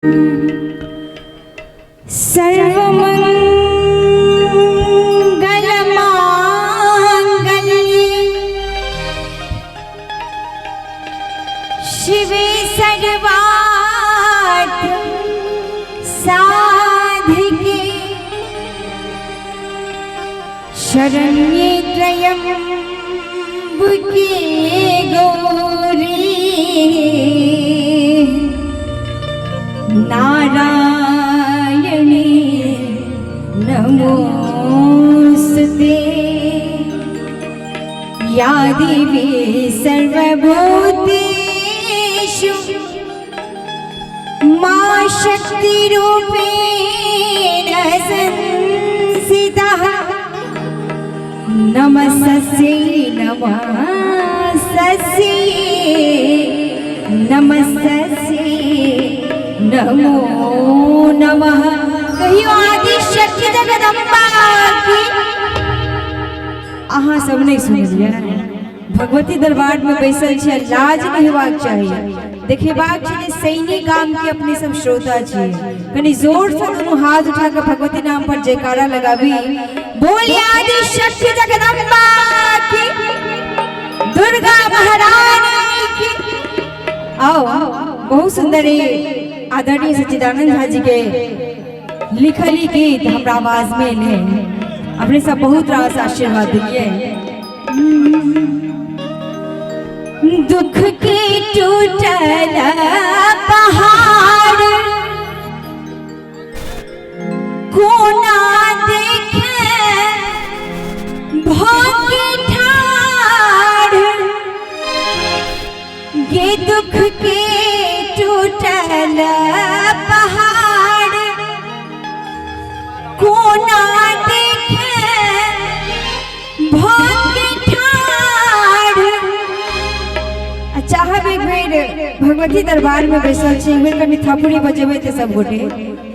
सर्वमंगलमांगल्ये शिवे सर्वार्थ साधिके शरण्ये त्र्यंबके गौरी नारायणे नमोस्तुते या देवी सर्वभूतेषु मा शक्तिरूपेण संस्थिता नमस्ते नमस्ते नमस्ते नमो नमः। कहियो आदि शक्ति जगदम्बा की। अहाँ सब नहीं सुनिए, भगवती दरबार में बैसल छे, लाज नहीं होबाक चाहिए। देखेबाक छे सैनी काम के अपने सब श्रोता छे, कनी जोर से दोनों हाथ उठा के भगवती नाम पर जयकारा लगाबी। बोल आदि शक्ति जगदम्बा की, दुर्गा महारानी की। आओ बहुत सुंदर है आदरणीय सच्चिदानंद झा जी के लिखली गीत हमरा आवाज में ले अपने सब बहुत रास आशीर्वाद दिए। दुख के टूटल पहाड़ कोना देखे भोगी ठाड़, ये दुख के टूटल पहाड़ कोना देखे भोगी ठाड़। चाहब एक बेर भगवती दरबार में बैसल छे, एक बेर कनी थापुड़ी बजेबे ते सब गोटे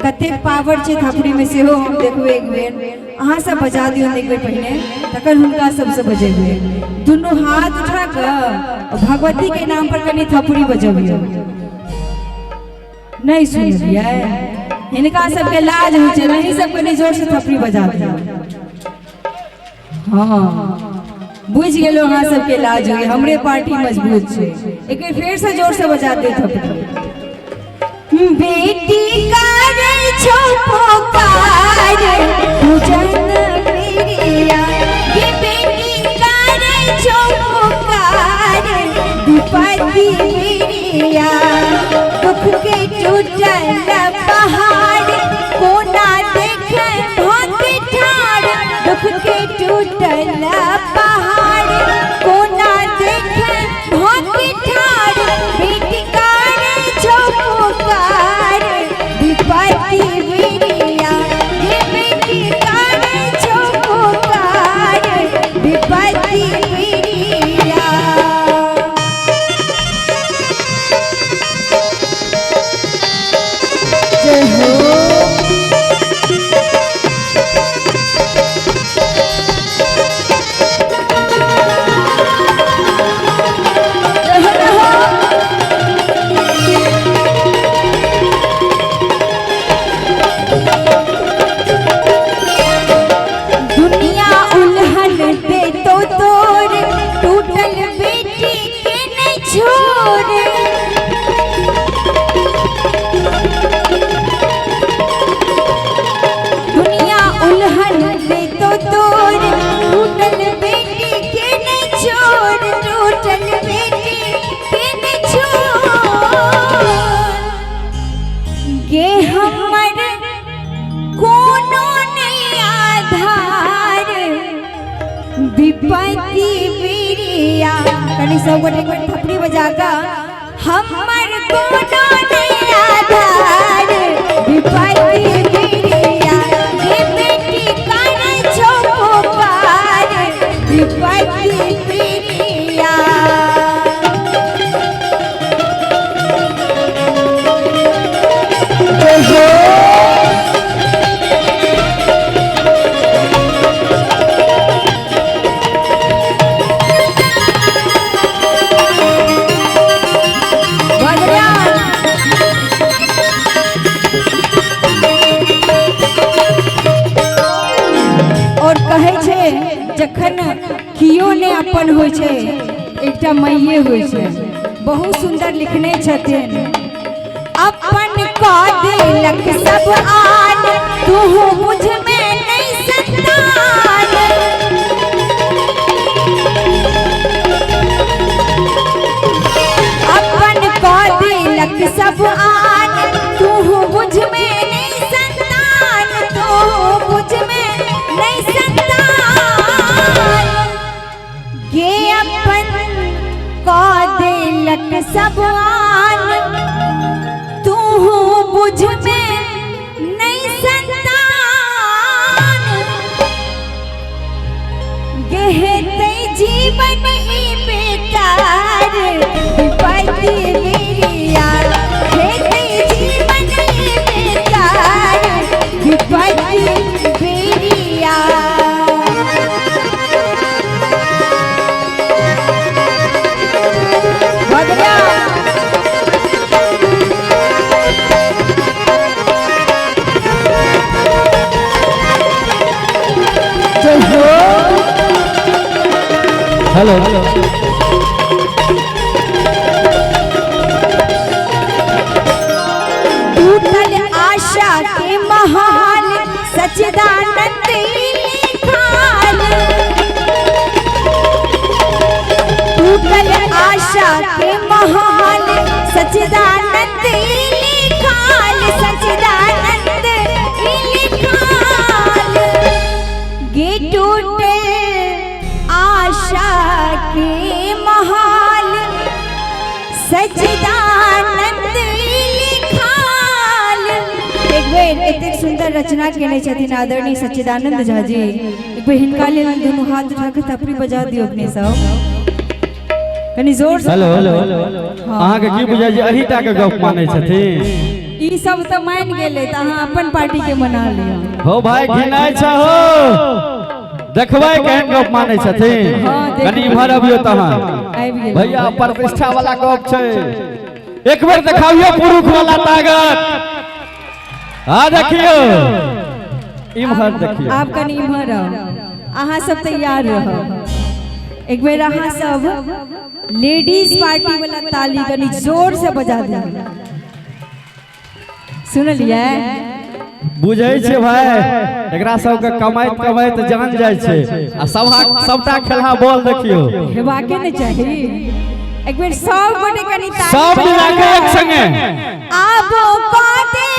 कते पावर छे थापुड़ी में से हो हम देखबे। एक बेर अहाँ सब बजा दियो एक बेर पहले, तकर हुनका सबसे बजेबे। दोनों हाथ उठा के भगवती के नाम पर कनी थापुड़ी बजेबे। नहीं सुनिए, इनका सबके लाज हो छे, नहीं सब कनी जोर से थपड़ी बजा दियो। हाँ बुझ गेलो, अहाँ सबके लाज हो, हमरे पार्टी मजबूत छे। एक बार फिर से जोर से बजा दे थपड़ी। बेटी करे छो पुकार पूजन मेरिया, ये बेटी करे छो पुकार विपत्ति मेरिया। दुख के टूटल पहाड़ कोना देखे भोगी ठाड़, दुख के टूटल पहाड़ कोना देखे भोगी ठाड़। बेटी करे छो पुकार विपत्ति मेरिया, ये बेटी करे छो पुकार विपत्ति मेरिया। जय हो विपत्ति मेरिया। कनी सब गोटे थपड़ी बजा का हमर कोनो नहीं आधार विपत्ति मेरिया, ये बेटी करे छो पुकार विपत्ति मेरिया। अपन होइ छै एकटा मैये होइ छै। बहुत सुंदर लिखने छथिन। अपन कऽ देलक सब आन तू मुझ में नहीं संतान। अपन कऽ देलक सब आन तू मुझ में नहीं संतान, तू मुझ में नहीं संतान। ये अपन कऽ देलक सब आन तू मुझ में नहीं संतान। गहते जीवन ही बेकार विपत्ति मेरिया, गहते जीवन ही बेकार विपत्ति मेरिया। बढ़िया हेलो टूटल आशा के महाल सच्चिदानंद लिखाल। टूटल आशा के महाल सच्चिदानंद लिखाल, सच्चिदानंद लिखाल। गे टूटे आशा के महाल सच्चिदानंद लिखाल। एक बेर एतेक सुंदर रचना केने छथिन आदरणीय सच्चिदानंद झा जी। एक बेर हिनका लेल दोनों हाथ उठा के थपड़ी बजा दियो अपने सब कनी जोर से। हेलो अहाँ के की बुझाय जे अहिटा के गप मानै छथिन? ई सब त मान गेले त अहाँ अपन पार्टी के मना लियो। हो भाई घिनाय छ हो, देखबै केहन गप मानै छथिन। कनी इम्हर अबियो तहाँ आबि गेल भैया, प्रतिष्ठा वाला गप छै। एक बेर देखाइयो पुरुष वाला ताकत। हाँ देखियो, इम्हर देखियो। आप कनी इम्हर आओ, अहाँ सब तैयार रहो। एक बेर अहाँ सब लेडीज पार्टी वाला ताली कनी जोर से बजा दियो। सुनलियै? बुझै छै भाई, एकरा सबके कमाइत कमाइत जान जाइ छै। आ सबटा खेलहा बॉल देखियो, हेबाके ने चाही। एक बेर सब गोटे कनी ताली सब मिला के एक संगे आबो कऽ दे